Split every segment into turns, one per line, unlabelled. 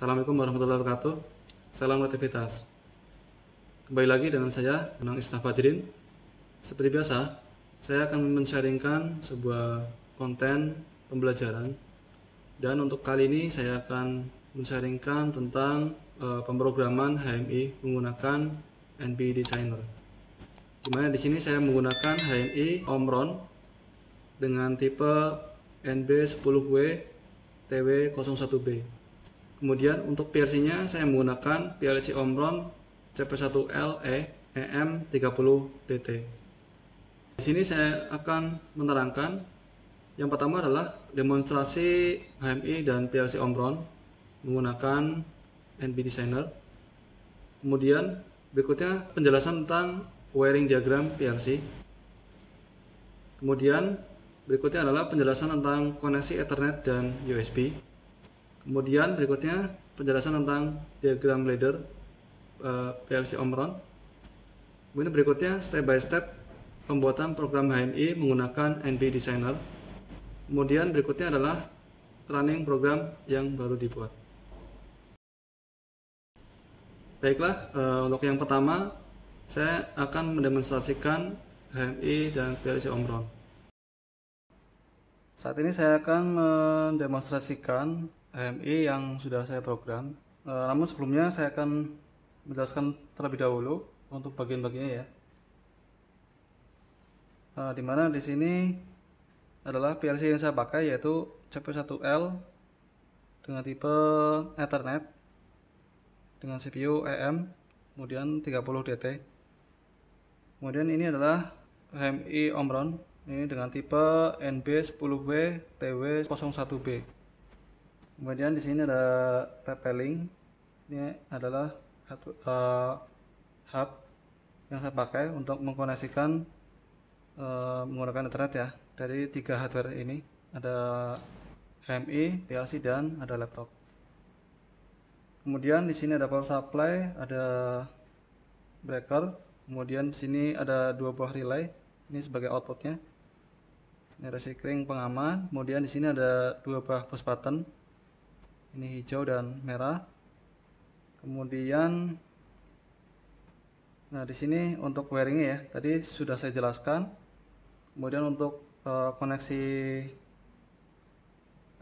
Assalamualaikum warahmatullahi wabarakatuh. Salam aktivitas. Kembali lagi dengan saya, Anang Isna Fajrin. Seperti biasa, saya akan men-sharingkan sebuah konten pembelajaran. Dan untuk kali ini saya akan men-sharingkan tentang pemrograman HMI menggunakan NB Designer. Dimana di sini saya menggunakan HMI Omron dengan tipe NB10W TW01B. Kemudian untuk PLC-nya saya menggunakan PLC Omron CP1L EM30DT. Di sini saya akan menerangkan yang pertama adalah demonstrasi HMI dan PLC Omron menggunakan NB Designer. Kemudian berikutnya penjelasan tentang wiring diagram PLC. Kemudian berikutnya adalah penjelasan tentang koneksi Ethernet dan USB. Kemudian berikutnya penjelasan tentang diagram ladder PLC Omron. Kemudian berikutnya step by step pembuatan program HMI menggunakan NB Designer. Kemudian berikutnya adalah running program yang baru dibuat. Baiklah, untuk yang pertama saya akan mendemonstrasikan HMI dan PLC Omron. Saat ini saya akan mendemonstrasikan HMI yang sudah saya program. Namun sebelumnya saya akan menjelaskan terlebih dahulu untuk bagian-bagiannya ya. Dimana di sini adalah PLC yang saya pakai yaitu CP1L dengan tipe Ethernet dengan CPU EM kemudian 30DT. Kemudian ini adalah HMI Omron ini dengan tipe NB10W TW01B. Kemudian di sini ada TP-Link. Ini adalah hub yang saya pakai untuk mengkoneksikan menggunakan Ethernet ya. Dari 3 hardware ini ada HMI, PLC dan ada laptop. Kemudian di sini ada power supply, ada breaker. Kemudian di sini ada 2 buah relay. Ini sebagai outputnya. Ini recycling pengaman. Kemudian di sini ada 2 buah push button. Ini hijau dan merah. Kemudian nah di sini untuk wiringnya ya, tadi sudah saya jelaskan. Kemudian untuk koneksi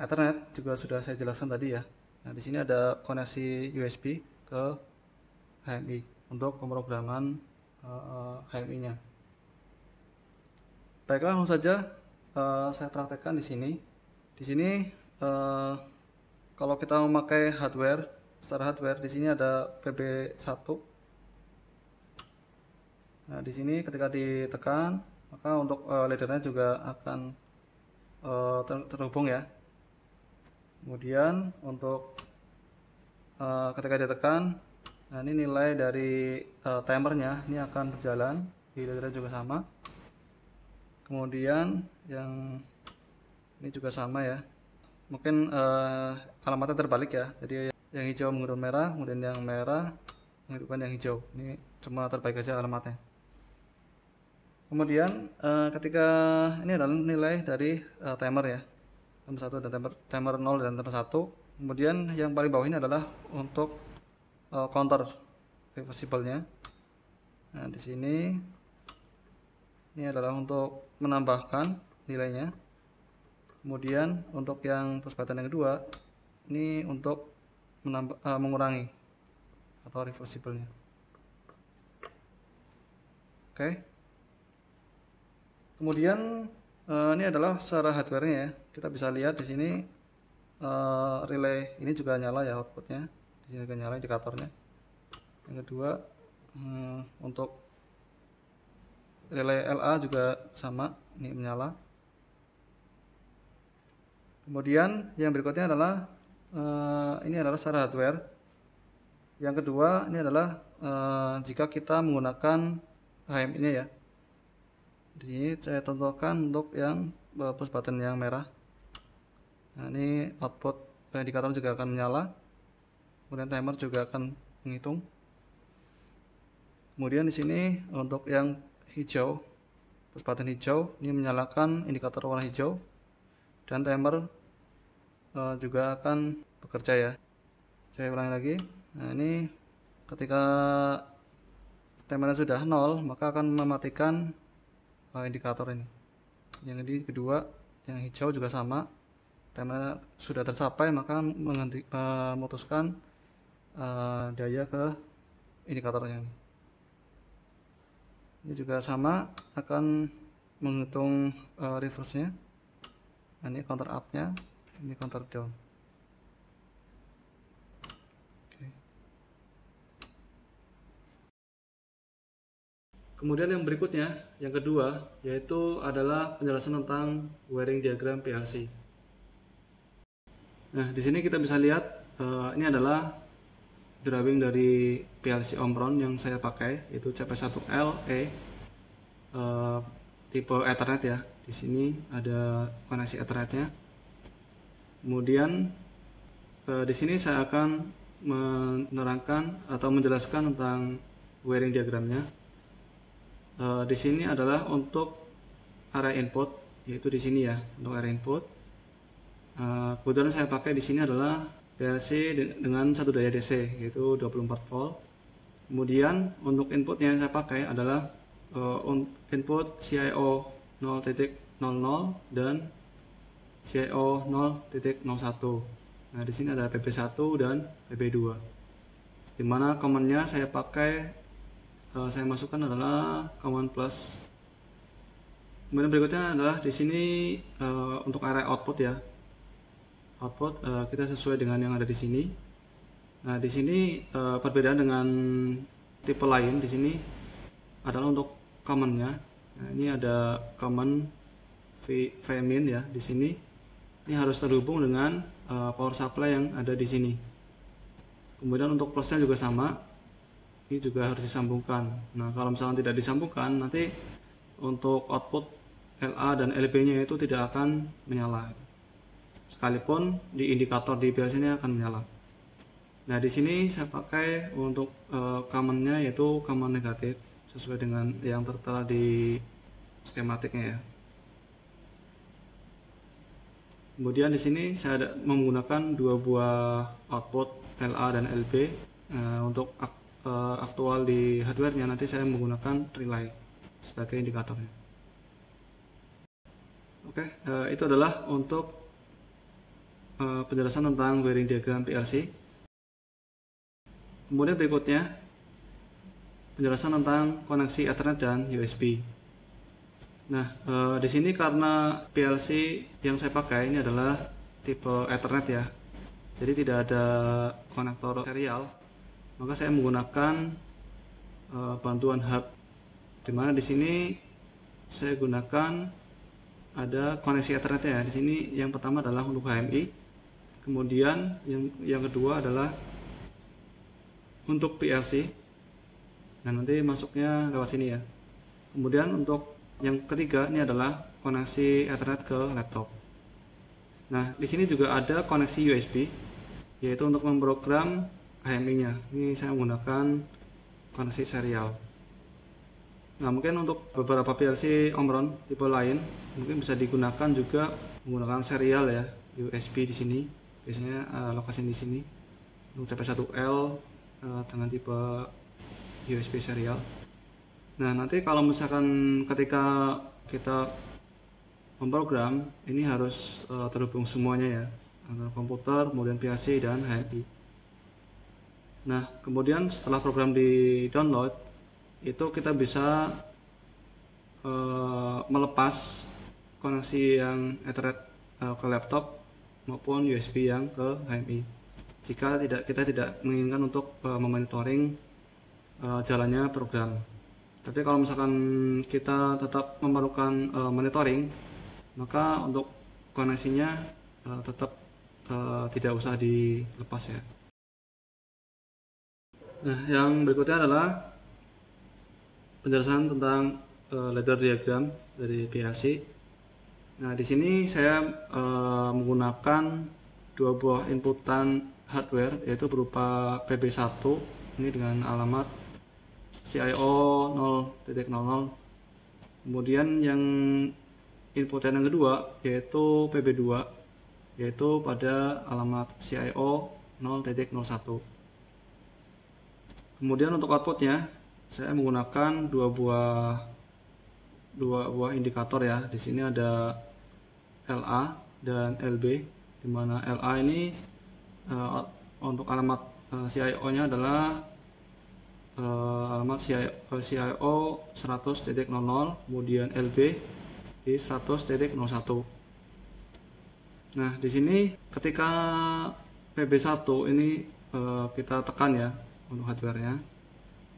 Ethernet juga sudah saya jelaskan tadi ya. Nah di sini ada koneksi USB ke HMI untuk pemrograman HMI-nya. Baiklah, langsung saja saya praktekkan di sini. Di sini kalau kita memakai hardware, secara hardware di sini ada PB1. Nah, di sini ketika ditekan, maka untuk laddernya juga akan terhubung ya. Kemudian untuk ketika ditekan, nah ini nilai dari timernya ini akan berjalan, di laddernya juga sama. Kemudian yang ini juga sama ya. Mungkin alamatnya terbalik ya, jadi yang hijau menghidupkan merah, kemudian yang merah menghidupkan yang hijau. Ini cuma terbalik aja alamatnya. Kemudian ketika ini adalah nilai dari timer ya, timer 1 dan timer 0 dan timer 1. Kemudian yang paling bawah ini adalah untuk counter reversible-nya. Nah di sini ini adalah untuk menambahkan nilainya. Kemudian untuk yang push button yang kedua ini untuk mengurangi atau reversible-nya. Oke. Kemudian ini adalah secara hardware-nya ya. Kita bisa lihat di sini relay ini juga nyala ya outputnya. Di sini juga nyala indikatornya. Yang kedua untuk relay LA juga sama, ini menyala. Kemudian yang berikutnya adalah ini adalah secara hardware. Yang kedua ini adalah jika kita menggunakan HMI-nya ya. Di sini saya tentukan untuk yang push button yang merah. Nah ini output indikator juga akan menyala. Kemudian timer juga akan menghitung. Kemudian di sini untuk yang hijau, push button hijau ini menyalakan indikator warna hijau dan timer juga akan bekerja ya. Saya ulangi lagi. Nah, ini ketika timernya sudah 0, maka akan mematikan indikator ini. Yang ini kedua, yang hijau juga sama. Timernya sudah tercapai, maka memutuskan daya ke indikatornya. Ini juga sama, akan menghitung reverse-nya. Nah, ini counter up-nya, ini counter down. Kemudian yang berikutnya, yang kedua, yaitu adalah penjelasan tentang wiring diagram PLC. Nah, di sini kita bisa lihat ini adalah drawing dari PLC Omron yang saya pakai, yaitu CP1LE tipe Ethernet ya. Di sini ada koneksi Ethernetnya. Kemudian di sini saya akan menerangkan atau menjelaskan tentang wiring diagramnya. Di sini adalah untuk area input, yaitu di sini ya, untuk area input. Kemudian saya pakai di sini adalah PLC dengan satu daya DC, yaitu 24 volt. Kemudian untuk input yang saya pakai adalah input CIO 0.00 dan CIO 0.01. Nah, di sini ada PB1 dan PB2. Dimana command-nya saya pakai saya masukkan adalah command plus. Kemudian berikutnya adalah di sini untuk area output ya. Output kita sesuai dengan yang ada di sini. Nah, di sini perbedaan dengan tipe lain di sini adalah untuk command-nya. Nah, ini ada command Vmin ya di sini. Ini harus terhubung dengan power supply yang ada di sini. Kemudian untuk plusnya juga sama. Ini juga harus disambungkan. Nah, kalau misalnya tidak disambungkan, nanti untuk output LA dan LB-nya itu tidak akan menyala. Sekalipun di indikator di PLC ini akan menyala. Nah, di sini saya pakai untuk command-nya yaitu command negatif sesuai dengan yang tertera di skematiknya ya. Kemudian di sini saya menggunakan dua buah output LA dan LB untuk aktual di hardware-nya nanti saya menggunakan relay sebagai indikatornya. Oke, itu adalah untuk penjelasan tentang wiring diagram PLC. Kemudian berikutnya penjelasan tentang koneksi Ethernet dan USB. Nah, di sini karena PLC yang saya pakai ini adalah tipe Ethernet ya, jadi tidak ada konektor serial. Maka saya menggunakan bantuan hub, dimana di sini saya gunakan ada koneksi Ethernet ya. Di sini yang pertama adalah untuk HMI, kemudian yang kedua adalah untuk PLC. Nah, nanti masuknya lewat sini ya. Kemudian untuk yang ketiga ini adalah koneksi Ethernet ke laptop. Nah, di sini juga ada koneksi USB, yaitu untuk memprogram HMI-nya. Ini saya menggunakan koneksi serial. Nah, mungkin untuk beberapa PLC Omron tipe lain mungkin bisa digunakan juga menggunakan serial ya, USB di sini. Biasanya lokasi di sini. Untuk CP1L dengan tipe USB serial. Nah, nanti kalau misalkan ketika kita memprogram, ini harus terhubung semuanya ya, antara komputer, kemudian PLC dan HMI. Nah, kemudian setelah program di download, itu kita bisa melepas koneksi yang Ethernet ke laptop maupun USB yang ke HMI. Jika kita tidak menginginkan untuk memonitoring jalannya program. Tapi kalau misalkan kita tetap memerlukan monitoring, maka untuk koneksinya tetap tidak usah dilepas ya. Nah, yang berikutnya adalah penjelasan tentang ladder diagram dari PLC. Nah, di sini saya menggunakan dua buah inputan hardware, yaitu berupa PB1 ini dengan alamat CIO 0.00. Kemudian yang inputan yang kedua yaitu PB2, yaitu pada alamat CIO 0.01. Kemudian untuk outputnya saya menggunakan dua buah indikator ya. Di sini ada LA dan LB, di mana LA ini untuk alamat CIO-nya adalah alamat CIO 100.00, kemudian LB di 100.01. Nah, di sini ketika PB1 ini kita tekan ya untuk hardware-nya,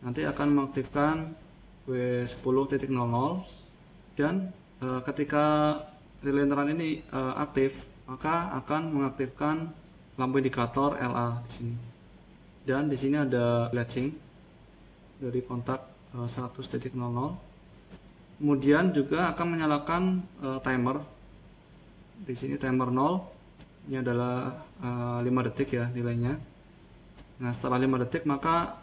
nanti akan mengaktifkan W10.00, dan ketika relay neutral ini aktif, maka akan mengaktifkan lampu indikator LA di sini. Dan di sini ada latching dari kontak 100.00. Kemudian juga akan menyalakan timer. Di sini timer 0. Ini adalah 5 detik ya nilainya. Nah, setelah 5 detik maka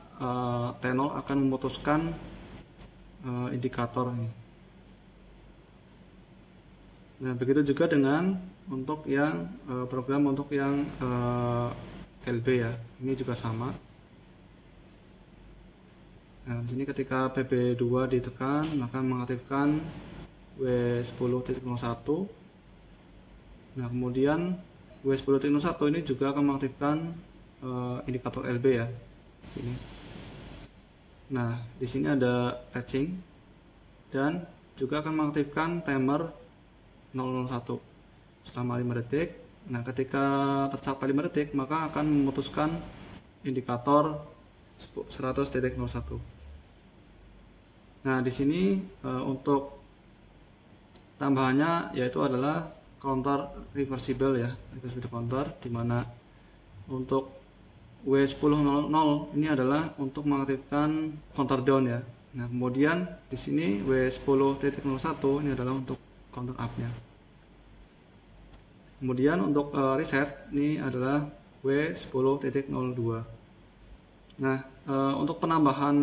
T0 akan memutuskan indikator ini. Nah, begitu juga dengan untuk yang program untuk yang LB ya. Ini juga sama. Nah, di sini ketika PB2 ditekan maka mengaktifkan W10.01. Nah, kemudian W10.01 ini juga akan mengaktifkan indikator LB ya. Di sini. Nah, di sini ada latching dan juga akan mengaktifkan timer 001 selama 5 detik. Nah, ketika tercapai 5 detik maka akan memutuskan indikator 100.01. Nah, di sini untuk tambahannya yaitu adalah counter reversible ya, reversible counter, di mana untuk W10.00 ini adalah untuk mengaktifkan counter down ya. Nah, kemudian di sini W10.01 ini adalah untuk counter up-nya. Kemudian untuk reset ini adalah W10.02. Nah, untuk penambahan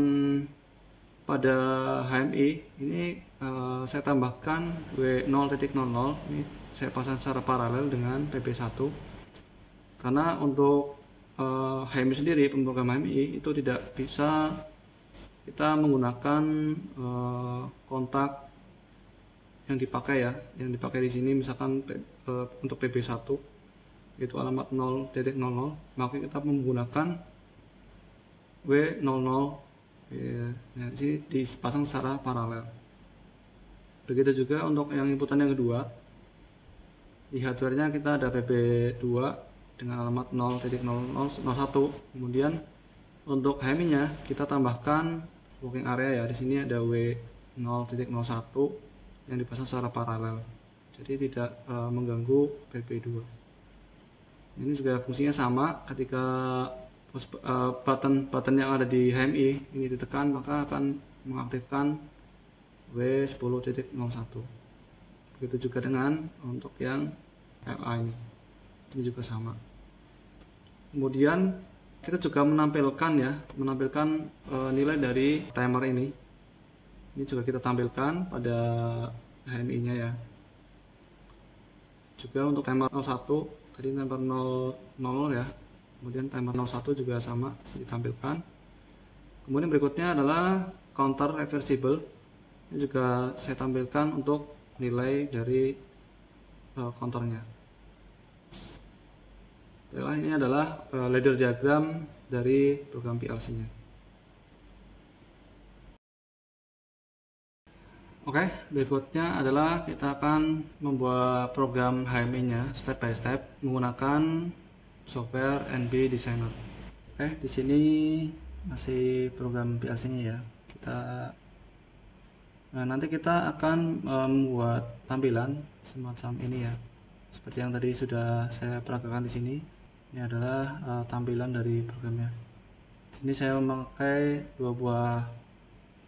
pada HMI ini saya tambahkan W0.00, ini saya pasang secara paralel dengan PB1, karena untuk HMI sendiri, pemrogram HMI itu tidak bisa kita menggunakan kontak yang dipakai ya, yang dipakai di sini misalkan untuk PB1 itu alamat 0.00, maka kita menggunakan W00 ya. Nah, di sini dipasang secara paralel. Begitu juga untuk yang inputan yang kedua, di hardware-nya kita ada PB2 dengan alamat 0.001. Kemudian untuk HMI-nya kita tambahkan working area ya. Di sini ada W0.01 yang dipasang secara paralel. Jadi tidak mengganggu PB2. Ini juga fungsinya sama, ketika button yang ada di HMI ini ditekan maka akan mengaktifkan W10.01. Begitu juga dengan untuk yang LA ini juga sama. Kemudian kita juga menampilkan nilai dari timer ini. Ini juga kita tampilkan pada HMI-nya ya. Juga untuk timer 01, tadi timer 00 ya. Kemudian timer 01 juga sama ditampilkan. Kemudian berikutnya adalah counter reversible. Ini juga saya tampilkan untuk nilai dari counternya. Ini adalah ladder diagram dari program PLC-nya. Oke, berikutnya adalah kita akan membuat program HMI-nya step by step menggunakan software NB Designer. Oke, di sini masih program PLC-nya ya. Nanti kita akan membuat tampilan semacam ini ya. Seperti yang tadi sudah saya peragakan di sini. Ini adalah tampilan dari programnya. Di sini saya memakai 2 buah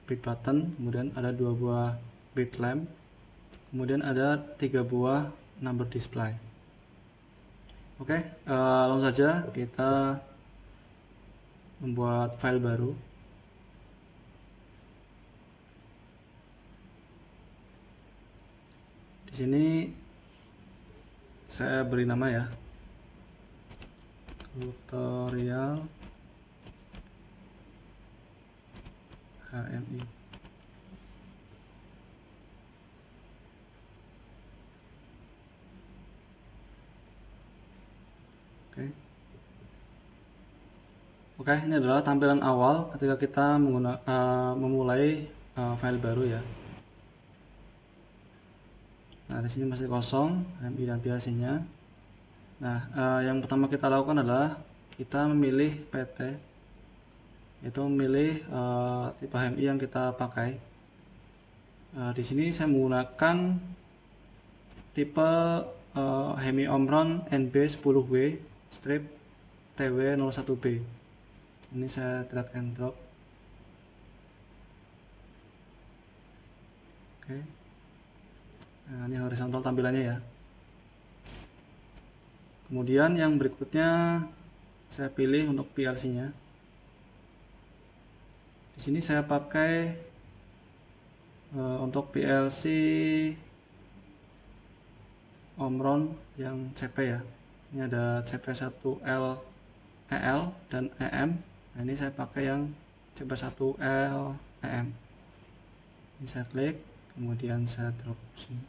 bit button, kemudian ada 2 buah bit lamp, kemudian ada 3 buah number display. Oke, langsung saja kita membuat file baru. Di sini saya beri nama ya, tutorial HMI. Oke, ini adalah tampilan awal ketika kita memulai file baru ya. Nah, di sini masih kosong HMI dan PLC-nya. Nah, yang pertama kita lakukan adalah kita memilih PT, yaitu memilih tipe HMI yang kita pakai. Di sini saya menggunakan tipe HMI Omron NB10W strip TW01B. Ini saya drag and drop. Oke. Nah, ini horizontal tampilannya ya. Kemudian yang berikutnya saya pilih untuk PLC-nya. Di sini saya pakai untuk PLC Omron yang CP ya. Ini ada CP1L EL dan EM. Nah, ini saya pakai yang CP1L EM. Ini saya klik, kemudian saya drop sini.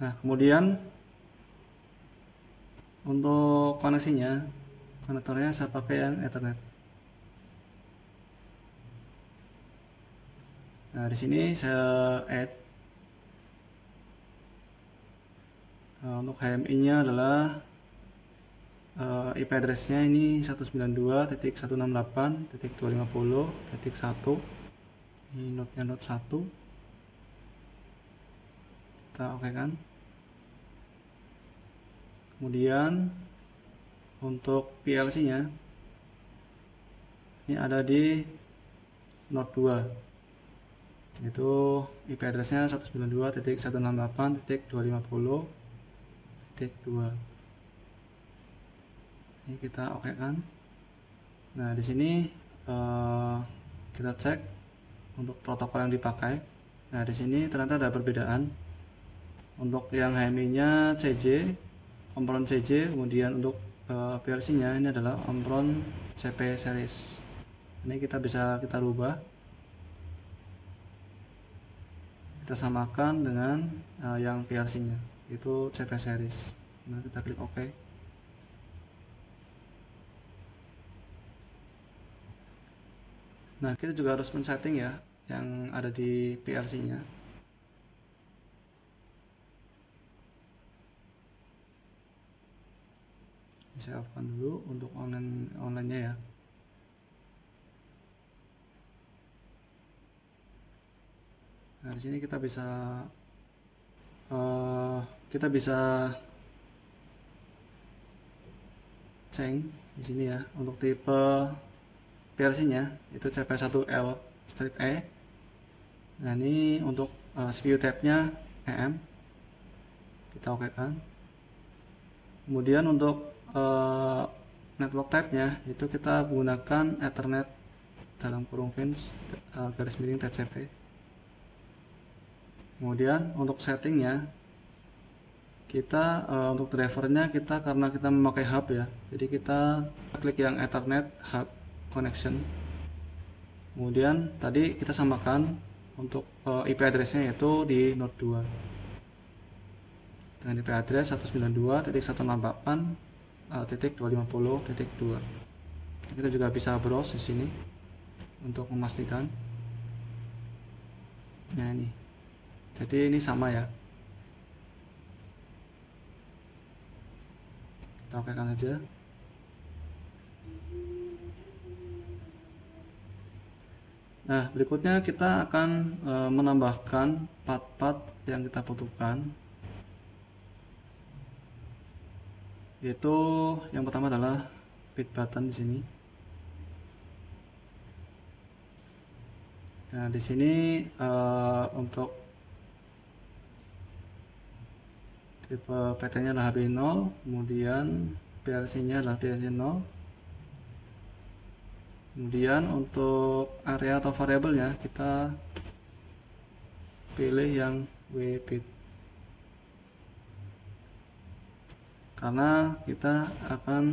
Nah, kemudian untuk koneksinya, konektornya saya pakai yang Ethernet. Nah, di sini saya add. Untuk HMI-nya adalah IP address-nya ini 192.168.250.1. Ini node-nya node 1. Kita oke kan. Kemudian untuk PLC-nya ini ada di node 2, yaitu IP address-nya 192.168.250.2. Ini kita oke kan. Nah, di sini kita cek untuk protokol yang dipakai. Nah, di sini ternyata ada perbedaan. Untuk yang HMI-nya CJ, Omron CJ, kemudian untuk PLC-nya ini adalah Omron CP series. Ini kita bisa rubah. Kita samakan dengan yang PLC-nya, itu CP series. Nah, kita klik OK. Nah, kita juga harus men-setting ya yang ada di PLC-nya. Saya off-kan dulu untuk online-nya ya. Nah, di sini kita bisa change di sini ya. Untuk tipe PLC-nya itu CP1L strip E. Nah, ini untuk CPU tab-nya EM. Kita oke kan. Kemudian untuk network type-nya itu kita menggunakan Ethernet dalam kurung fins garis miring TCP. Kemudian untuk settingnya kita untuk drivernya karena kita memakai hub ya, jadi kita klik yang Ethernet hub connection. Kemudian tadi kita samakan untuk IP address-nya yaitu di node 2 dengan IP address 192.168.250.2. Kita juga bisa browse di sini untuk memastikan. Nah, ini. Jadi ini sama ya. Kita okekan aja. Nah, berikutnya kita akan menambahkan part-part yang kita butuhkan. Yaitu yang pertama adalah bit button di sini. Nah, di sini untuk tipe PT-nya adalah HB0, kemudian PLC-nya adalah PLC0. Kemudian untuk area atau variabelnya kita pilih yang wbit, karena kita akan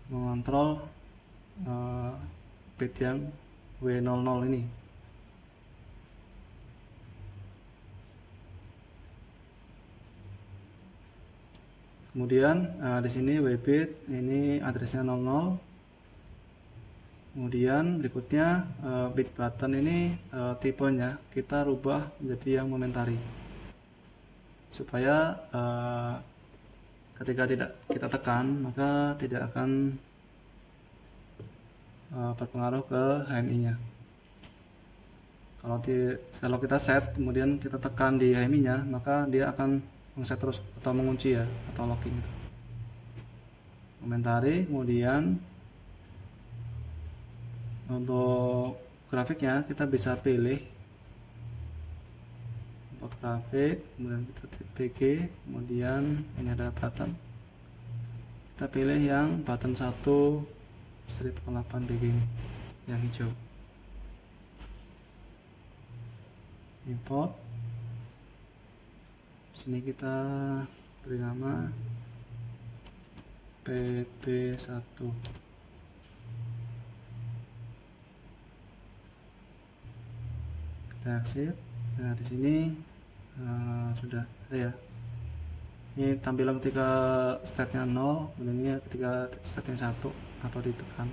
mengontrol bit yang W00 ini. Kemudian di sini wbit ini addressnya 00. Kemudian berikutnya bit button ini tipenya kita rubah menjadi yang momentary, supaya ketika tidak kita tekan maka tidak akan berpengaruh ke HMI-nya. Kalau kita set kemudian kita tekan di HMI-nya, maka dia akan mengset terus atau mengunci ya, atau locking itu. Momentary. Kemudian untuk grafiknya kita bisa pilih untuk grafik, kemudian kita PG, kemudian ini ada button, kita pilih yang button 1 strip 8 BG ini yang hijau. Import. Sini kita beri nama PP1. Kita exit. Nah, di sini sudah ada ya. Ini tampilan ketika state-nya 0, kemudian ini ketika state-nya 1 atau ditekan.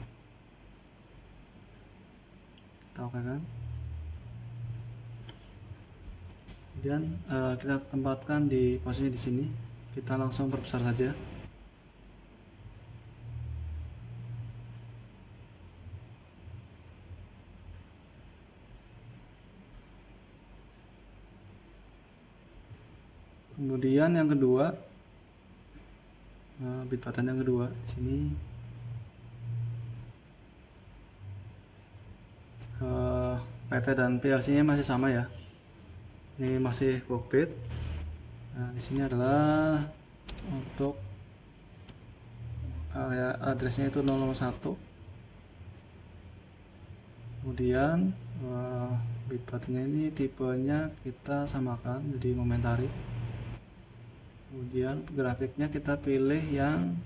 Kita oke kan? Kemudian kita tempatkan di posisi di sini. Kita langsung perbesar saja. Kemudian yang kedua, bit button yang kedua di sini PT dan PLC-nya masih sama ya. Ini masih workbit. Nah, di sini adalah untuk area addressnya itu 001. Kemudian bit buttonnya ini tipenya kita samakan jadi momentary. Kemudian grafiknya kita pilih yang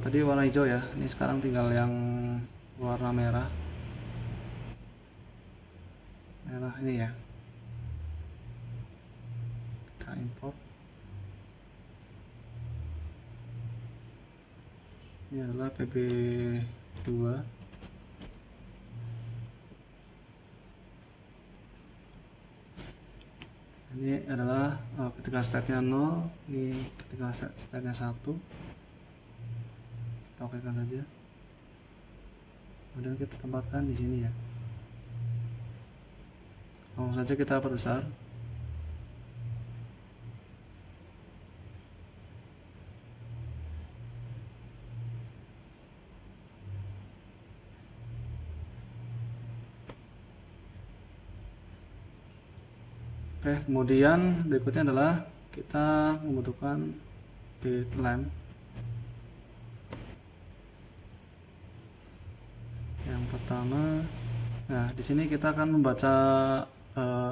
tadi warna hijau ya, ini sekarang tinggal yang warna merah ini ya. Kita import. Ini adalah PB2. Ini adalah ketika state-nya 0, ini ketika state-nya 1. Kita okekan saja. Kemudian kita tempatkan di sini ya. Langsung saja kita perbesar. Oke, kemudian berikutnya adalah kita membutuhkan bit lamp. Yang pertama, nah di sini kita akan membaca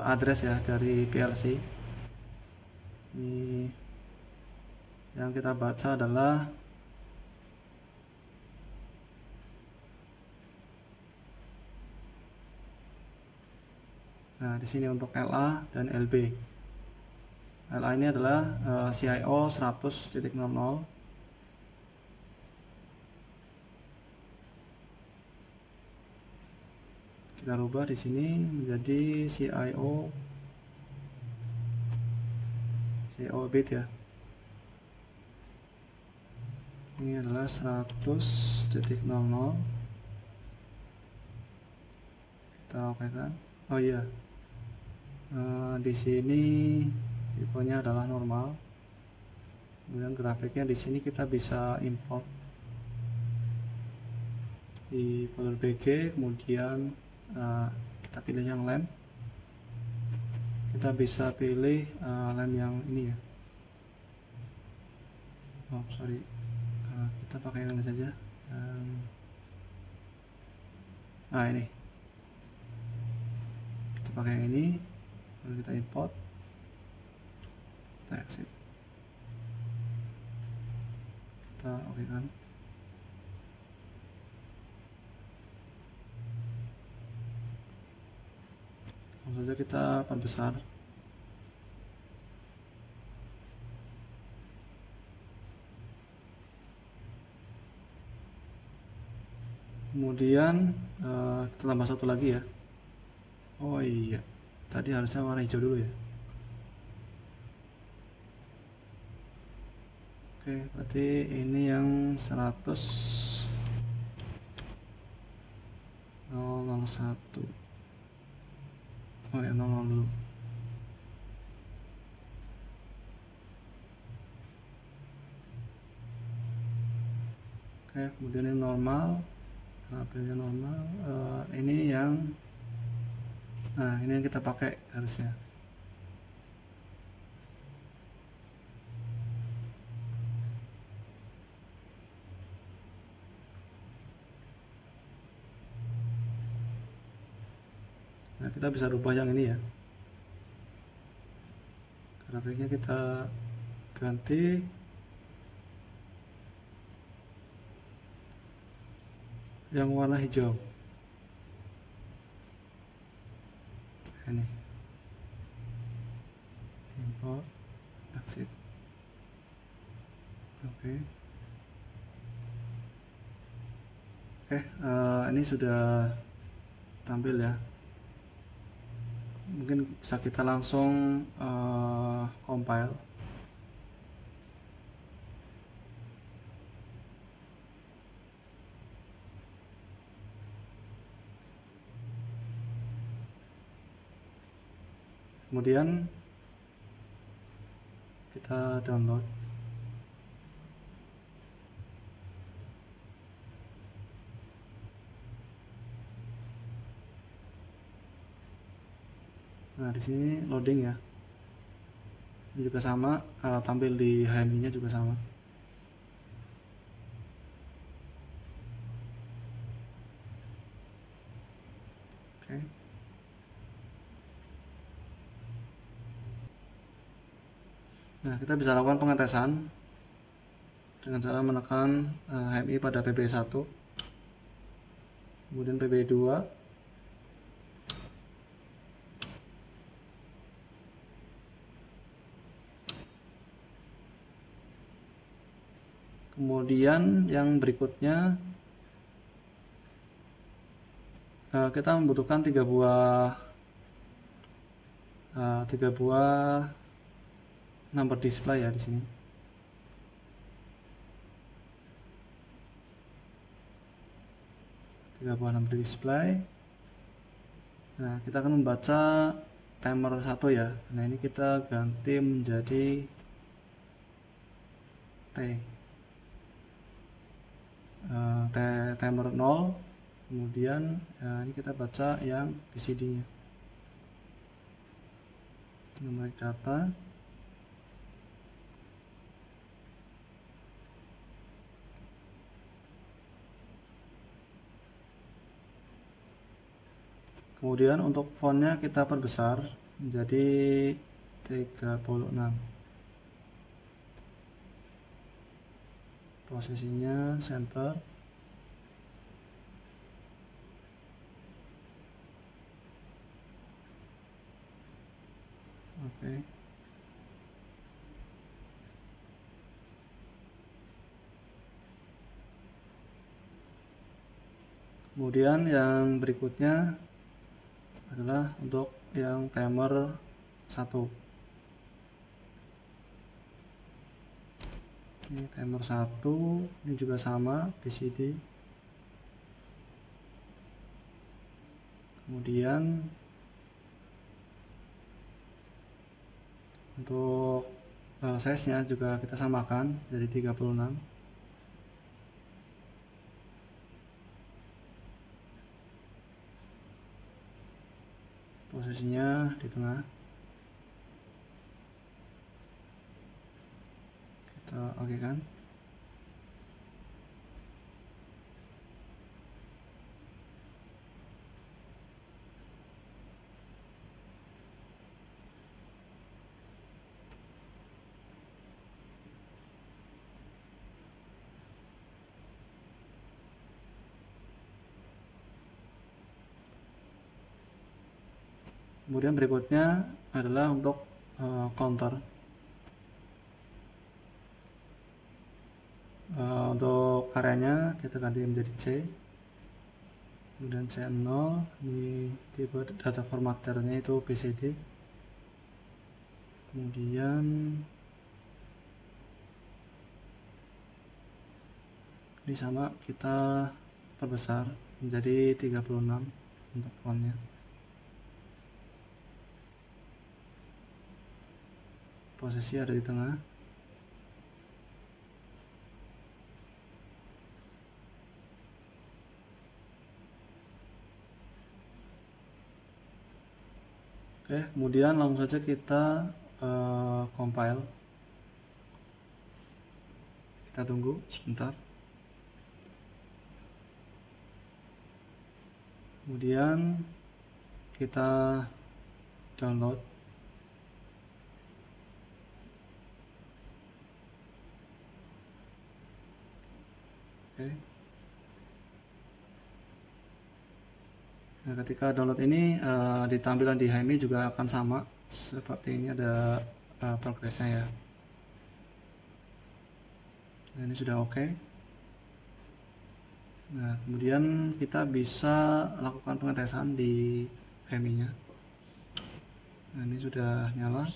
address ya dari PLC. Ini yang kita baca adalah di sini untuk LA dan LB. LA ini adalah CIO 100.00. Kita rubah di sini menjadi CIO bit ya. Ini adalah 100.00. Kita oke kan? Oh iya. Di sini tipenya adalah normal. Kemudian grafiknya di sini kita bisa import di folder BG, kemudian kita pilih yang lamp. Kita bisa pilih lamp yang ini ya. Oh sorry, kita pakai yang ini saja. Ini kita pakai yang ini, lalu kita import, kita exit, kita oke kan. Langsung saja kita perbesar. Kemudian kita tambah satu lagi ya. Oh iya, tadi harusnya warna hijau dulu ya. Oke, berarti ini yang 10001. Oh ya, 00 dulu. Oke, kemudian ini normal. Pilih normal. Ini yang ini yang kita pakai harusnya. Nah, kita bisa rubah yang ini ya. Grafiknya kita ganti yang warna hijau. Ini import, exit. Oke. Ini sudah tampil ya. Mungkin bisa kita langsung compile. Kemudian kita download. Nah, di sini loading ya. Ini juga sama, tampil di HMI-nya juga sama. Oke. Nah, kita bisa lakukan pengetesan dengan cara menekan HMI pada PB1, kemudian PB2, kemudian yang berikutnya kita membutuhkan 3 buah number display ya di sini. Tiga buah number display. Nah, kita akan membaca timer 1 ya. Nah, ini kita ganti menjadi timer 0. Kemudian ini kita baca yang BCD-nya. Numeric data. Kemudian untuk fontnya kita perbesar menjadi 36. Posisinya center. Oke. Kemudian yang berikutnya adalah untuk yang timer 1. Ini timer 1, ini juga sama BCD. Kemudian untuk size-nya juga kita samakan jadi 36. Posisinya di tengah. Kita oke kan. Kemudian berikutnya adalah untuk counter. Untuk areanya kita ganti menjadi C, kemudian C0. Ini tipe data formatternya itu BCD. Kemudian ini sama, kita perbesar menjadi 36 untuk fontnya. Posisi ada di tengah. Oke, kemudian langsung saja kita compile. Kita tunggu sebentar. Kemudian kita download. Oke. Nah, ketika download ini di tampilan di HMI juga akan sama seperti ini, ada progresnya ya. Nah, ini sudah oke. Nah, kemudian kita bisa lakukan pengetesan di HMI-nya. Nah, ini sudah nyala.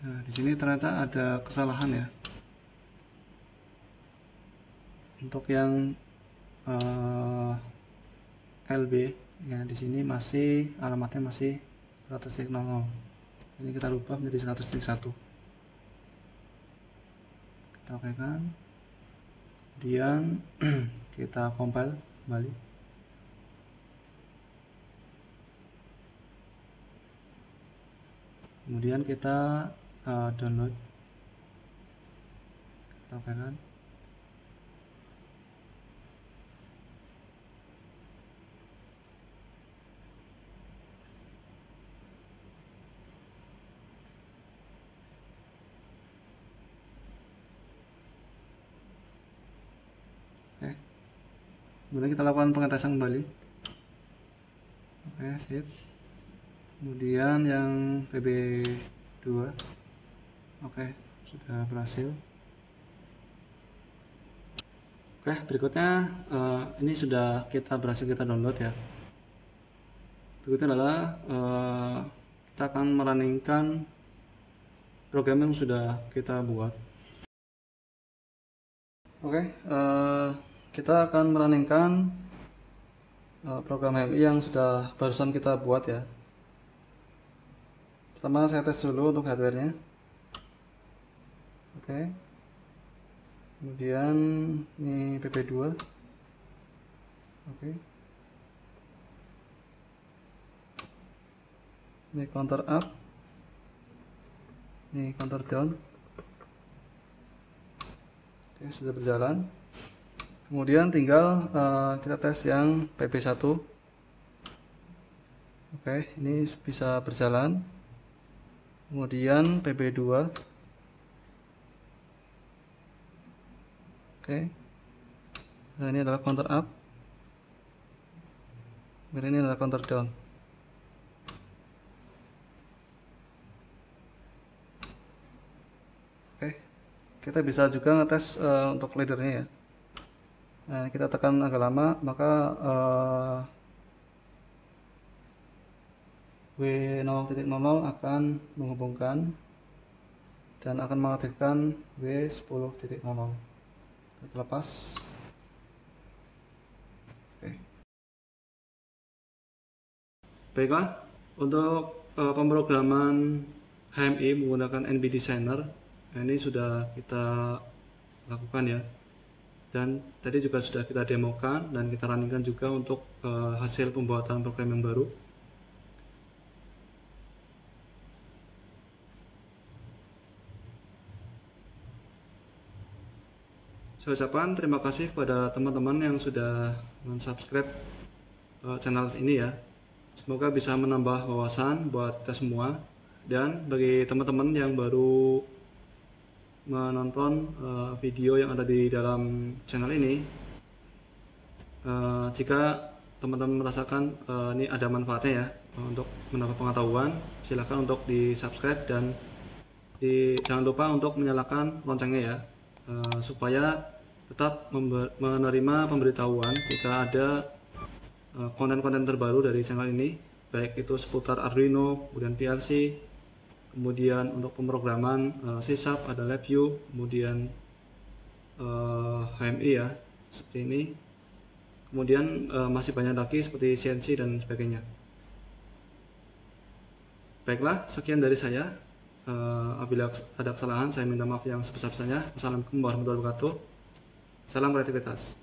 Nah, di sini ternyata ada kesalahan ya. Untuk yang LB ya, di sini masih alamatnya masih 100.00. Ini kita rubah menjadi 100.1. Kita oke kan. Kemudian kita compile kembali. Kemudian kita download. Kita oke kan. Oke. Kemudian kita lakukan pengetesan kembali. Oke, sip. Kemudian yang PB2. Oke, sudah berhasil. Oke, berikutnya ini sudah berhasil kita download ya. Berikutnya adalah kita akan merunningkan program yang sudah kita buat. Oke, kita akan merunningkan program HMI yang sudah barusan kita buat ya. Pertama saya tes dulu untuk hardware-nya. Oke. Kemudian ini PP2. Oke. Ini counter up. Ini counter down. Oke, sudah berjalan. Kemudian tinggal kita tes yang PP1. Oke, ini bisa berjalan. Kemudian PP2. Oke. Nah, ini adalah counter up. Dan ini adalah counter down. Oke. Kita bisa juga ngetes untuk leadernya ya. Nah, kita tekan agak lama, maka W0.00 akan menghubungkan dan akan mengaktifkan W10.00. Kita lepas. Oke. Baiklah, untuk pemrograman HMI menggunakan NB Designer ini sudah kita lakukan ya, dan tadi juga sudah kita demokan dan kita runningkan juga untuk hasil pembuatan program yang baru. Saya ucapkan terima kasih kepada teman-teman yang sudah subscribe channel ini ya. Semoga bisa menambah wawasan buat kita semua. Dan bagi teman-teman yang baru menonton video yang ada di dalam channel ini. Jika teman-teman merasakan ini ada manfaatnya ya, untuk menambah pengetahuan, silahkan untuk di subscribe dan jangan lupa untuk menyalakan loncengnya ya, supaya tetap menerima pemberitahuan jika ada konten-konten terbaru dari channel ini, baik itu seputar Arduino, kemudian PLC, kemudian untuk pemrograman C#, ada LabVIEW, kemudian HMI ya, seperti ini. Kemudian masih banyak lagi seperti CNC dan sebagainya. Baiklah, sekian dari saya. Apabila ada kesalahan, saya minta maaf yang sebesar-besarnya. Wassalamualaikum warahmatullahi wabarakatuh. Salam kreativitas.